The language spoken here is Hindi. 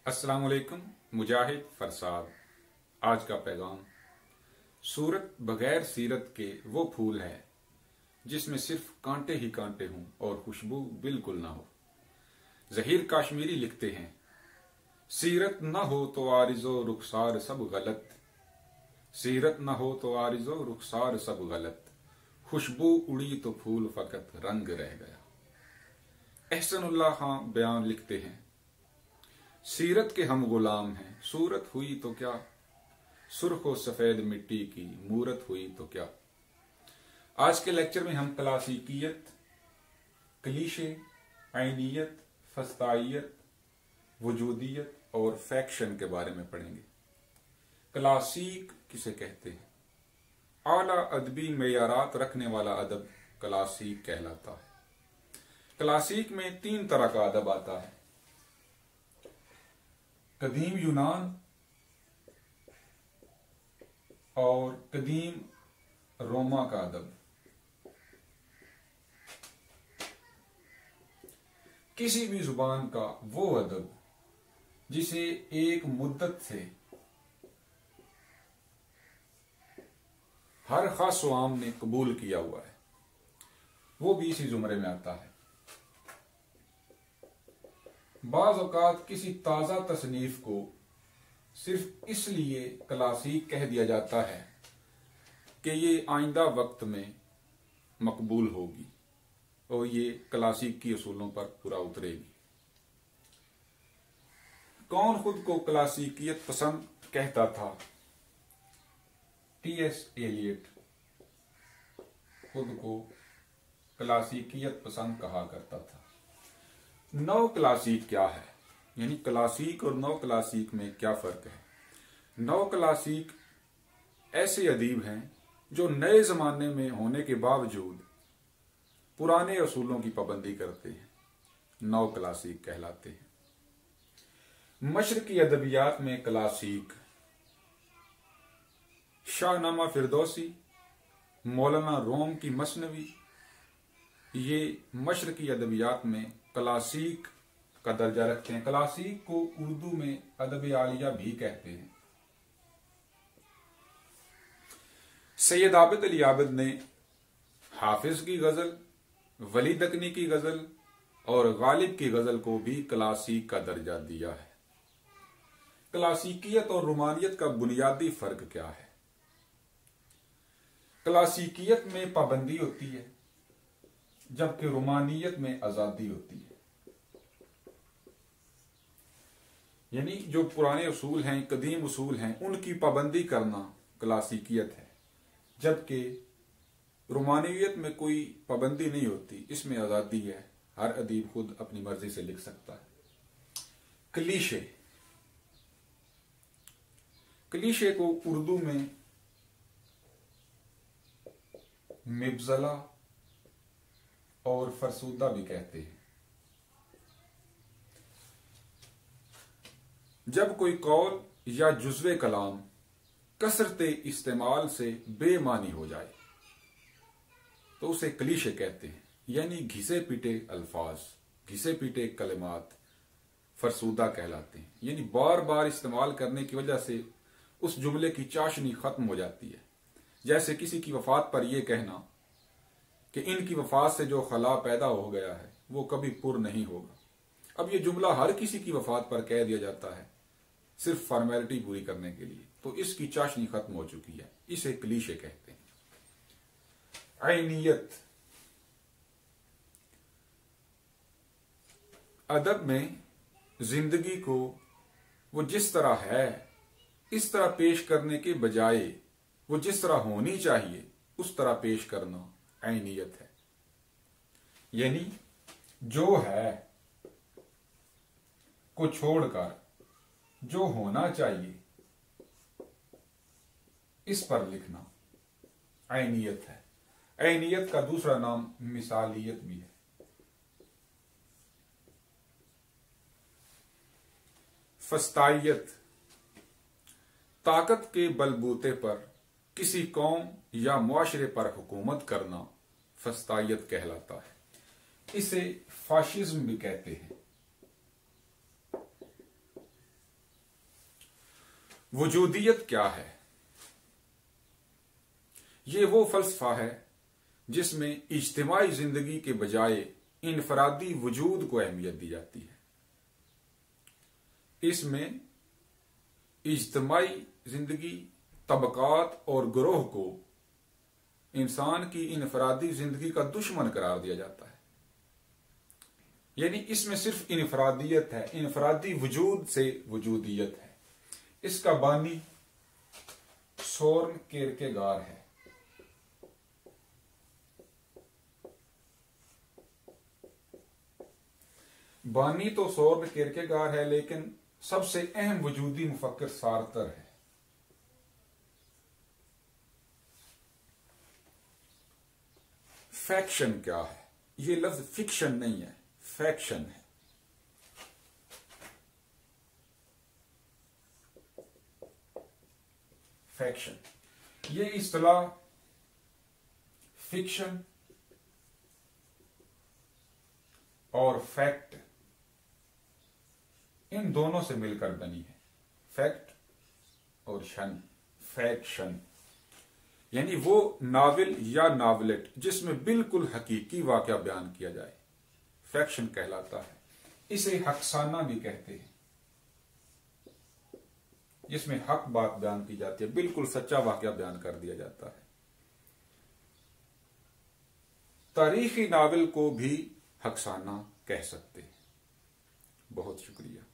अस्सलाम वालेकुम। मुजाहिद फरसाद। आज का पैगाम। सूरत बगैर सीरत के वो फूल है जिसमें सिर्फ कांटे ही कांटे हों और खुशबू बिल्कुल ना हो। जहीर काश्मीरी लिखते हैं, सीरत न हो तो आरिज़ो रुखसार सब गलत, सीरत न हो तो आरिज़ो रुखसार सब गलत, खुशबू उड़ी तो फूल फकत रंग रह गया। एहसनुल्लाह खां बयान लिखते हैं, सीरत के हम गुलाम हैं, सूरत हुई तो क्या, सुर्ख और सफेद मिट्टी की मूरत हुई तो क्या। आज के लेक्चर में हम क्लासिकियत, क्लीशे, आइनियत, फस्ताइयत, वजूदियत और फैक्शन के बारे में पढ़ेंगे। क्लासिक किसे कहते हैं? आला अदबी मेयारात रखने वाला अदब क्लासिक कहलाता है। क्लासिक में 3 तरह का अदब आता है, कदीम यूनान और कदीम रोमा का अदब। किसी भी जुबान का वो अदब जिसे एक मुद्दत से हर खास व आम ने कबूल किया हुआ है, वो भी इसी जुमरे में आता है। बाज़ औक़ात किसी ताज़ा तसनीफ को सिर्फ इसलिए क्लासिक कह दिया जाता है कि ये आइंदा वक्त में मकबूल होगी और ये क्लासिक की असूलों पर पूरा उतरेगी। कौन खुद को क्लासिकियत पसंद कहता था? टी.एस. एलियट खुद को क्लासिकियत पसंद कहा करता था। नौ क्लासिक क्या है, यानी क्लासिक और नौ क्लासिक में क्या फर्क है? नौ क्लासिक ऐसे अदीब हैं जो नए जमाने में होने के बावजूद पुराने असूलों की पाबंदी करते हैं, नौ क्लासिक कहलाते हैं। मशरकी अदबियात में क्लासिक शाहनामा फिरदौसी, मौलाना रोम की मसनवी, ये मशरकी अदबियात में क्लासिक का दर्जा रखते हैं। क्लासिक को उर्दू में अदब आलिया भी कहते हैं। सैयद आबिद अली आबिद ने हाफिज की गजल, वली दकनी की गजल और गालिब की गजल को भी क्लासिक का दर्जा दिया है। क्लासिकियत और रुमानियत का बुनियादी फर्क क्या है? क्लासिकियत में पाबंदी होती है जबकि रुमानियत में आजादी होती है। यानी जो पुराने उसूल हैं, कदीम उसूल हैं, उनकी पाबंदी करना क्लासिकियत है, जबकि रुमानियत में कोई पाबंदी नहीं होती, इसमें आजादी है, हर अदीब खुद अपनी मर्जी से लिख सकता है। क्लीशे, क्लीशे को उर्दू में मिब्जला और फरसूदा भी कहते हैं। जब कोई कौल या जुज़्वे कलाम कसरते इस्तेमाल से बेमानी हो जाए तो उसे क्लीशे कहते हैं, यानी घिसे पीटे अल्फाज, घिसे पीटे कलिमात फरसूदा कहलाते हैं। यानी बार बार इस्तेमाल करने की वजह से उस जुमले की चाशनी खत्म हो जाती है। जैसे किसी की वफात पर यह कहना कि इनकी वफात से जो खला पैदा हो गया है वो कभी पुर नहीं होगा। अब ये जुमला हर किसी की वफात पर कह दिया जाता है सिर्फ फॉर्मेलिटी पूरी करने के लिए, तो इसकी चाशनी खत्म हो चुकी है, इसे क्लीशे कहते हैं। आइनियत, अदब में जिंदगी को वो जिस तरह है इस तरह पेश करने के बजाय वो जिस तरह होनी चाहिए उस तरह पेश करना आइनियत है। यानी जो है को छोड़कर जो होना चाहिए इस पर लिखना आइनियत है। आइनियत का दूसरा नाम मिसालियत भी है। फस्ताइयत, ताकत के बलबूते पर किसी कौम या मुआशरे पर हुकूमत करना फस्ताइयत कहलाता है। इसे फाशिज्म भी कहते हैं। वजूदियत क्या है? ये वो फलसफा है जिसमें इज्तिमाई जिंदगी के बजाय इनफरादी वजूद को अहमियत दी जाती है। इसमें इज्तिमाई जिंदगी, तबकात और ग्रोह को इंसान की इनफरादी जिंदगी का दुश्मन करार दिया जाता है। यानी इसमें सिर्फ इनफरादियत है, इनफरादी वजूद से वजूदियत है। इसका बानी सोर्न किरकेगार है। बानी तो सोर्न किरकेगार है, लेकिन सबसे अहम वजूदी मुफक्किर सार्तर है। फैक्शन क्या है? ये लफ्ज फिक्शन नहीं है, फैक्शन है। फैक्शन, ये इस्तिलाह फिक्शन और फैक्ट इन दोनों से मिलकर बनी है। फैक्ट और शन, फैक्शन यानी वो नावल या नावलेट जिसमें बिल्कुल हकीकी वाकया बयान किया जाए, फैक्शन कहलाता है। इसे हकसाना भी कहते हैं, जिसमें हक बात बयान की जाती है, बिल्कुल सच्चा वाकया बयान कर दिया जाता है। तारीखी नावल को भी हकसाना कह सकते हैं। बहुत शुक्रिया।